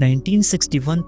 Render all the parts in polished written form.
1961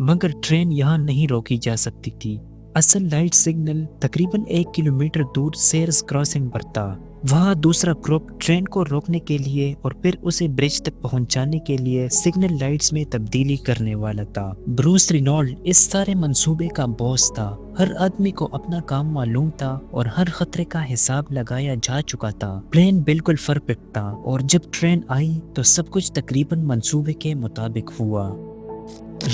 مگر ٹرین یہاں نہیں روکی جا سکتی تھی۔ اصل لائٹ سگنل تقریباً 1 کلومیٹر دور سیرس کراسنگ پر تھا۔ وہاں دوسرا گروپ ٹرین کو روکنے کے لیے اور پھر اسے برج تک پہنچانے کے لیے سگنل لائٹس میں تبدیلی کرنے والا تھا۔ بروس رینالڈ اس سارے منصوبے کا باس تھا۔ ہر آدمی کو اپنا کام معلوم تھا اور ہر خطرے کا حساب لگایا جا چکا تھا۔ پلان بالکل پرفیکٹ تھا اور جب ٹرین آئی تو سب کچھ تقریباً منصوبے کے مطابق ہوا۔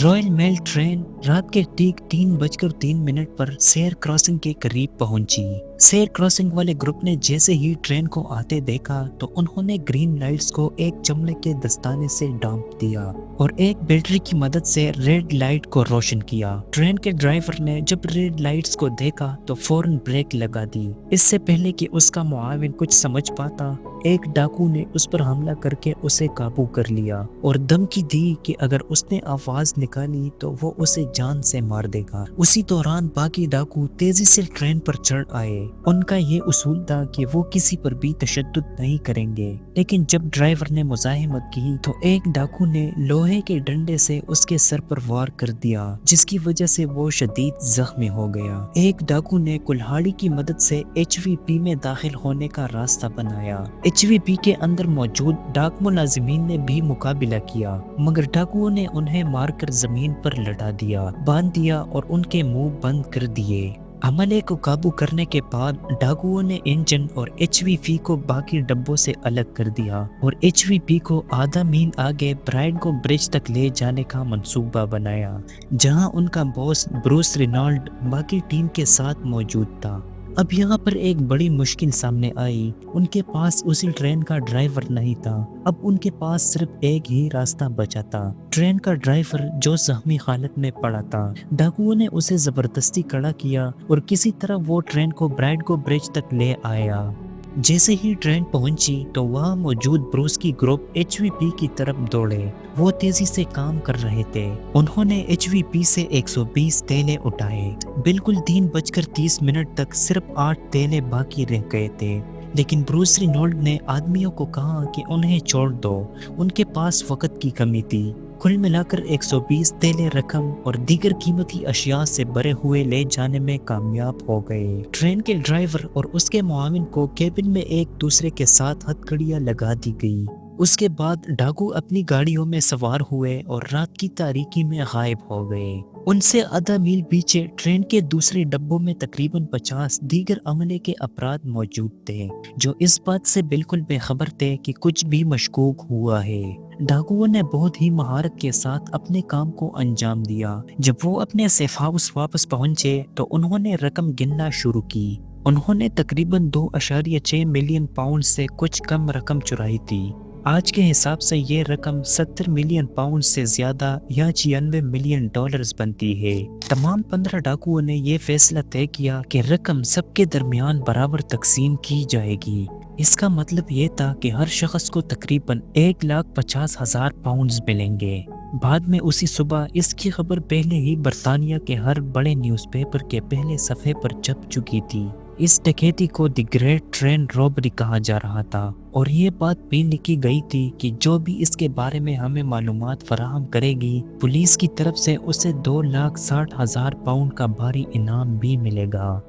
رائل میل ٹرین رات کے ٹھیک 3:03 پر سیر کراسنگ کے قریب پہنچی۔ سیر کراسنگ والے گروپ نے جیسے ہی ٹرین کو آتے دیکھا تو انہوں نے گرین لائٹس کو ایک چمڑے کے دستانے سے ڈانپ دیا اور ایک بیٹری کی مدد سے ریڈ لائٹ کو روشن کیا۔ ٹرین کے ڈرائیور نے جب ریڈ لائٹس کو دیکھا تو فوراً بریک لگا دی۔ اس سے پہلے کہ اس کا معاون کچھ سمجھ پاتا، ایک ڈاکو نے اس پر حملہ کر کے اسے قابو کر لیا اور دھمکی دی کہ اگر اس نے آواز نکالی تو وہ اسے جان سے مار دے گا۔ اسی دوران باقی ڈاکو تیزی سے ٹرین پر چڑھ آئے۔ ان کا یہ اصول تھا کہ وہ کسی پر بھی تشدد نہیں کریں گے، لیکن جب ڈرائیور نے مزاحمت کی تو ایک ڈاکو نے لوہے کے ڈنڈے سے اس کے سر پر وار کر دیا، جس کی وجہ سے وہ شدید زخمی ہو گیا۔ ایک ڈاکو نے کلہاڑی کی مدد سے HVP میں داخل ہونے کا راستہ بنایا۔ HVP کے اندر موجود ڈاک ملازمین نے بھی مقابلہ کیا، مگر ڈاکوؤں نے انہیں مار کر زمین پر لٹا دیا، باندھ دیا اور ان کے منہ بند کر دیے۔ عملے کو قابو کرنے کے بعد ڈاکوؤں نے انجن اور HVP کو باقی ڈبوں سے الگ کر دیا اور HVP کو آدھا میل آگے برائڈ کو برج تک لے جانے کا منصوبہ بنایا، جہاں ان کا باس بروس رینالڈ باقی ٹیم کے ساتھ موجود تھا۔ اب یہاں پر ایک بڑی مشکل سامنے آئی۔ ان کے پاس اسی ٹرین کا ڈرائیور نہیں تھا۔ اب ان کے پاس صرف ایک ہی راستہ بچا تھا، ٹرین کا ڈرائیور جو زخمی حالت میں پڑا تھا۔ ڈاکوؤں نے اسے زبردستی کھڑا کیا اور کسی طرح وہ ٹرین کو برائڈ کو برج تک لے آیا۔ جیسے ہی ٹرین پہنچی تو وہاں موجود بروس کی گروپ HVP کی طرف دوڑے۔ وہ تیزی سے کام کر رہے تھے۔ انہوں نے HVP سے 120 تیلے اٹھائے۔ بالکل 3:30 تک صرف 8 تیلے باقی رہ گئے تھے، لیکن بروس رینالڈ نے آدمیوں کو کہا کہ انہیں چھوڑ دو، ان کے پاس وقت کی کمی تھی۔ کل ملا کر 120 تیلے رقم اور دیگر قیمتی اشیاء سے بھرے ہوئے لے جانے میں کامیاب ہو گئے۔ ٹرین کے ڈرائیور اور اس کے معاون کو کیبن میں ایک دوسرے کے ساتھ ہتھکڑیاں لگا دی گئی۔ اس کے بعد ڈاکو اپنی گاڑیوں میں سوار ہوئے اور رات کی تاریکی میں غائب ہو گئے۔ ان سے آدھا میل پیچھے ٹرین کے دوسرے ڈبوں میں تقریباً 50 دیگر عملے کے افراد موجود تھے، جو اس بات سے بالکل بے خبر تھے کہ کچھ بھی مشکوک ہوا ہے۔ ڈاکوؤں نے بہت ہی مہارت کے ساتھ اپنے کام کو انجام دیا۔ جب وہ اپنے سیف ہاؤس واپس پہنچے تو انہوں نے رقم گننا شروع کی۔ انہوں نے تقریباً 2.6 ملین پاؤنڈ سے کچھ کم رقم چرائی تھی۔ آج کے حساب سے یہ رقم 70 ملین پاؤنڈ سے زیادہ یا 96 ملین ڈالرز بنتی ہے۔ تمام 15 ڈاکوؤں نے یہ فیصلہ طے کیا کہ رقم سب کے درمیان برابر تقسیم کی جائے گی۔ اس کا مطلب یہ تھا کہ ہر شخص کو تقریباً 1,50,000 پاؤنڈز ملیں گے۔ بعد میں اسی صبح اس کی خبر پہلے ہی برطانیہ کے ہر بڑے نیوز پیپر کے پہلے صفحے پر چھپ چکی تھی۔ اس ڈکیتی کو دی گریٹ ٹرین رابری کہا جا رہا تھا اور یہ بات بھی لکھی گئی تھی کہ جو بھی اس کے بارے میں ہمیں معلومات فراہم کرے گی، پولیس کی طرف سے اسے 2,60,000 پاؤنڈ کا بھاری انعام بھی ملے گا۔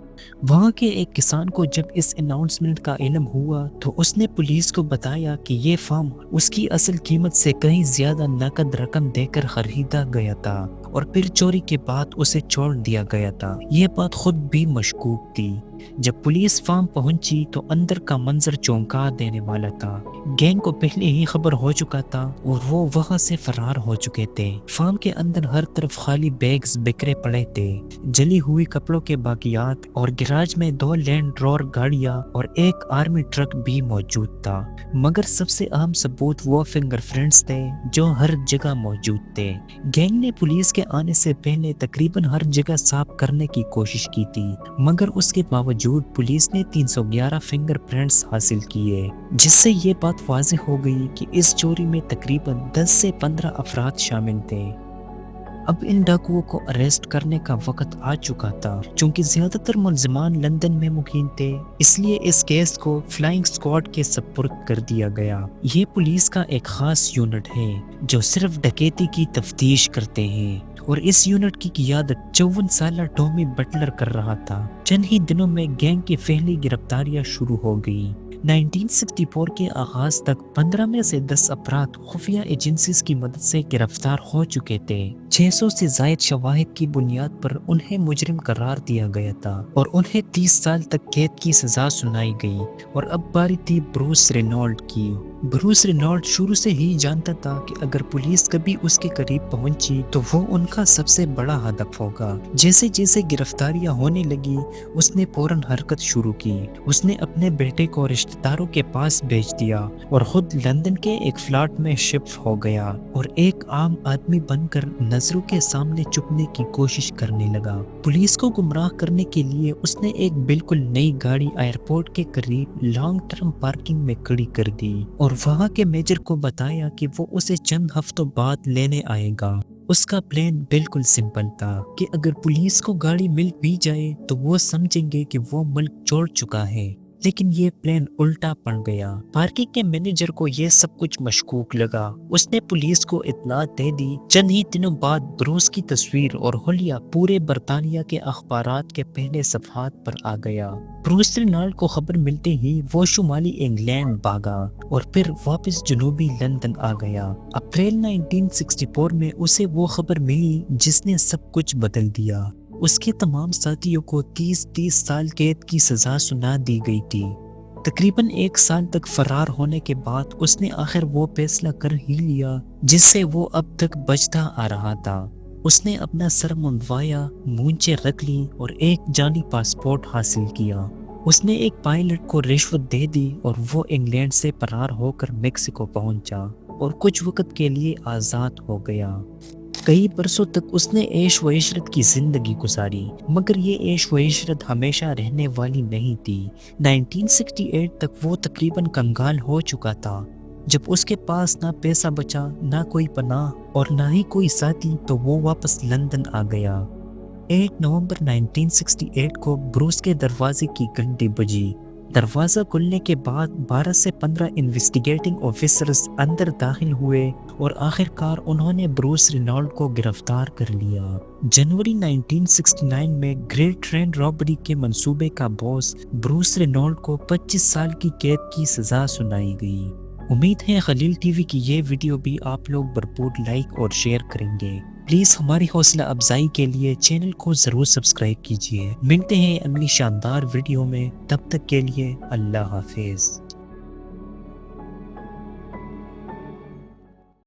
وہاں کے ایک کسان کو جب اس اناؤنسمنٹ کا علم ہوا تو اس نے پولیس کو بتایا کہ یہ فارم اس کی اصل قیمت سے کہیں زیادہ نقد رقم دے کر خریدا گیا تھا اور پھر چوری کے بعد اسے چھوڑ دیا گیا تھا۔ یہ بات خود بھی مشکوک تھی۔ جب پولیس فارم پہنچی تو اندر کا منظر چونکا دینے والا تھا۔ گینگ کو پہلے ہی خبر ہو چکا تھا اور وہ وہاں سے فرار ہو چکے تھے۔ فارم کے اندر ہر طرف خالی بیگز بکھرے پڑے تھے، جلی ہوئی کپڑوں کے باقیات، اور گراج میں 2 لینڈ روور گاڑیاں اور ایک آرمی ٹرک بھی موجود تھا۔ مگر سب سے اہم ثبوت وہ فنگر پرنٹس تھے جو ہر جگہ موجود تھے۔ گینگ نے پولیس کے آنے سے پہلے تقریباً ہر جگہ صاف کرنے کی کوشش کی تھی، مگر اس کے باوجود پولیس نے 311 فنگر پرنٹس حاصل کیے، جس سے یہ بات واضح ہو گئی کہ اس چوری میں تقریباً 10 سے 15 افراد شامل تھے۔ اب ان ڈاکوؤں کو اریسٹ کرنے کا وقت آ چکا تھا۔ چونکہ زیادہ تر ملزمان لندن میں مقیم تھے، اس لیے اس کیس کو فلائنگ اسکواڈ کے سپرد کر دیا گیا۔ یہ پولیس کا ایک خاص یونٹ ہے جو صرف ڈکیتی کی تفتیش کرتے ہیں اور اس یونٹ کی قیادت 54 سالہ ٹامی بٹلر کر رہا تھا۔ چند ہی دنوں میں گینگ کی پہلی گرفتاریاں شروع ہو گئی۔ 1964 کے آغاز تک 15 میں سے 10 افراد خفیہ ایجنسیز کی مدد سے گرفتار ہو چکے تھے۔ 600 سے زائد شواہد کی بنیاد پر انہیں مجرم قرار دیا گیا تھا اور انہیں 30 سال تک قید کی سزا سنائی گئی۔ اور اب باری تھی بروس رینالڈ کی۔ بروس رینالڈ شروع سے ہی جانتا تھا کہ اگر پولیس کبھی اس کے قریب پہنچی تو وہ ان کا سب سے بڑا ہدف ہوگا۔ جیسے جیسے گرفتاریاں ہونے لگی اس نے فوراً حرکت شروع کی۔ اس نے اپنے بیٹے کو رشتہ داروں کے پاس بھیج دیا اور خود لندن کے ایک فلیٹ میں شفٹ ہو گیا اور ایک عام آدمی بن کر نظروں کے سامنے چھپنے کی کوشش کرنے لگا۔ پولیس کو گمراہ کرنے کے لیے اس نے ایک بالکل نئی گاڑی ایئرپورٹ کے قریب لانگ ٹرم پارکنگ میں کھڑی کر دی اور وہاں کے میجر کو بتایا کہ وہ اسے چند ہفتوں بعد لینے آئے گا۔ اس کا پلان بالکل سمپل تھا کہ اگر پولیس کو گاڑی مل بھی جائے تو وہ سمجھیں گے کہ وہ ملک چھوڑ چکا ہے، لیکن یہ پلان الٹا پڑ گیا۔ پارکنگ کے مینیجر کو یہ سب کچھ مشکوک لگا۔ اس نے پولیس کو اطلاع دے دی۔ چند ہی دنوں بعد بروس کی تصویر اور حلیہ پورے برطانیہ کے اخبارات کے پہلے صفحات پر آ گیا۔ بروس رینالڈ کو خبر ملتے ہی وہ شمالی انگلینڈ بھاگا اور پھر واپس جنوبی لندن آ گیا۔ اپریل 1964 میں اسے وہ خبر ملی جس نے سب کچھ بدل دیا۔ اس کے تمام ساتھیوں کو 30 سال قید کی سزا سنا دی گئی تھی۔ تقریباً 1 سال تک فرار ہونے کے بعد اس نے آخر وہ فیصلہ کر ہی لیا جس سے وہ اب تک بچتا آ رہا تھا۔ اس نے اپنا سر منڈوایا، مونچھیں رکھ لی اور ایک جعلی پاسپورٹ حاصل کیا۔ اس نے ایک پائلٹ کو رشوت دے دی اور وہ انگلینڈ سے فرار ہو کر میکسیکو پہنچا اور کچھ وقت کے لیے آزاد ہو گیا۔ کئی برسوں تک اس نے عیش و عشرت کی زندگی گزاری، مگر یہ عیش و عشرت ہمیشہ رہنے والی نہیں تھی۔ 1968 تک وہ تقریباً کنگال ہو چکا تھا۔ جب اس کے پاس نہ پیسہ بچا، نہ کوئی پناہ اور نہ ہی کوئی ساتھی، تو وہ واپس لندن آ گیا۔ 8 نومبر 1968 کو بروس کے دروازے کی گھنٹی بجی۔ دروازہ کھلنے کے بعد 12 سے 15 انویسٹیگیٹنگ آفیسرز اندر داخل ہوئے اور آخرکار انہوں نے بروس رینالڈ کو گرفتار کر لیا۔ جنوری 1969 میں گریٹ ٹرین رابری کے منصوبے کا باس بروس رینالڈ کو 25 سال کی قید کی سزا سنائی گئی۔ امید ہے خلیل ٹی وی کی یہ ویڈیو بھی آپ لوگ بھرپور لائک اور شیئر کریں گے۔ پلیز ہماری حوصلہ افزائی کے لیے چینل کو ضرور سبسکرائب کیجیے۔ ملتے ہیں اگلی شاندار ویڈیو میں، تب تک کے لیے اللہ حافظ۔